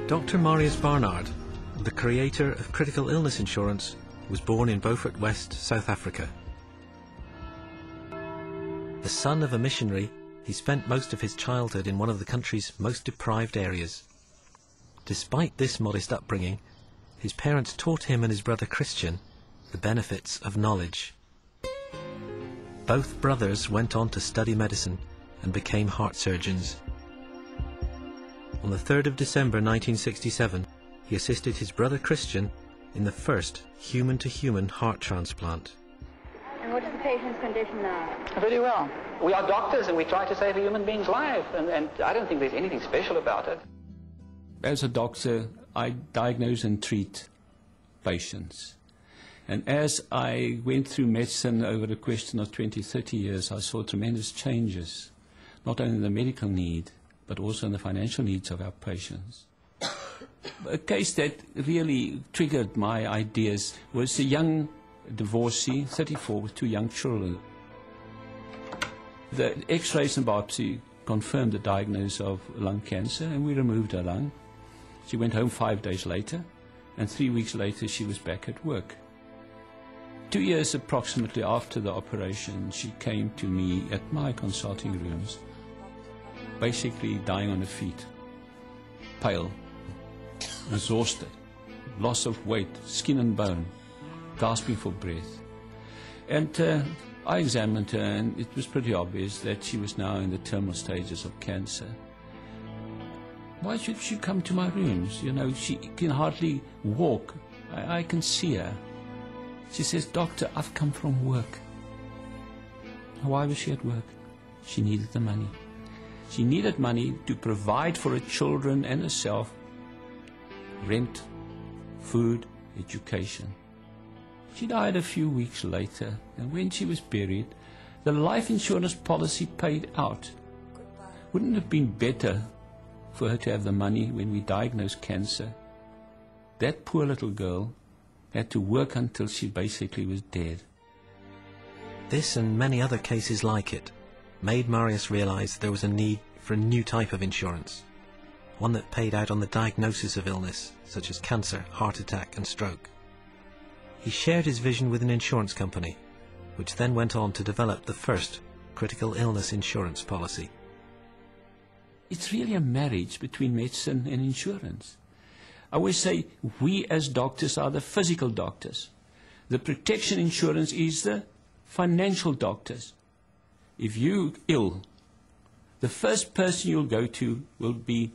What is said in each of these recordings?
Dr. Marius Barnard, the creator of critical illness insurance, was born in Beaufort West, South Africa. The son of a missionary, he spent most of his childhood in one of the country's most deprived areas. Despite this modest upbringing, his parents taught him and his brother Christian the benefits of knowledge. Both brothers went on to study medicine and became heart surgeons. On the 3rd of December 1967, he assisted his brother Christian in the first human-to-human heart transplant. And what is the patient's condition now? Very well. We are doctors and we try to save a human being's life, and I don't think there's anything special about it. As a doctor, I diagnose and treat patients. And as I went through medicine over the question of 20, 30 years, I saw tremendous changes, not only in the medical need, but also in the financial needs of our patients. A case that really triggered my ideas was a young divorcee, 34, with 2 young children. The X-rays and biopsy confirmed the diagnosis of lung cancer, and we removed her lung. She went home 5 days later, and 3 weeks later she was back at work. 2 years approximately after the operation, she came to me at my consulting rooms, basically dying on her feet, pale, exhausted, loss of weight, skin and bone, gasping for breath. And I examined her, and it was pretty obvious that she was now in the terminal stages of cancer. Why should she come to my rooms? You know, she can hardly walk. I can see her. She says, "Doctor, I've come from work." Why was she at work? She needed the money. She needed money to provide for her children and herself rent, food, education. She died a few weeks later, and when she was buried, the life insurance policy paid out. Wouldn't it have been better for her to have the money when we diagnosed cancer? That poor little girl had to work until she basically was dead. This and many other cases like it made Marius realize there was a need for a new type of insurance, one that paid out on the diagnosis of illness such as cancer, heart attack and stroke. He shared his vision with an insurance company, which then went on to develop the first critical illness insurance policy. It's really a marriage between medicine and insurance. I always say we as doctors are the physical doctors. The protection insurance is the financial doctors. If you're ill, the first person you'll go to will be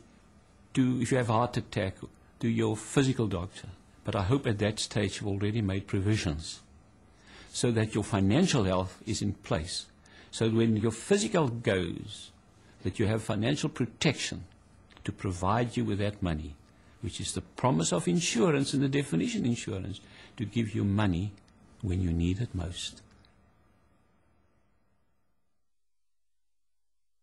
if you have a heart attack, to your physical doctor. But I hope at that stage you've already made provisions so that your financial health is in place. So when your physical goes, that you have financial protection to provide you with that money, which is the promise of insurance and the definition of insurance, to give you money when you need it most.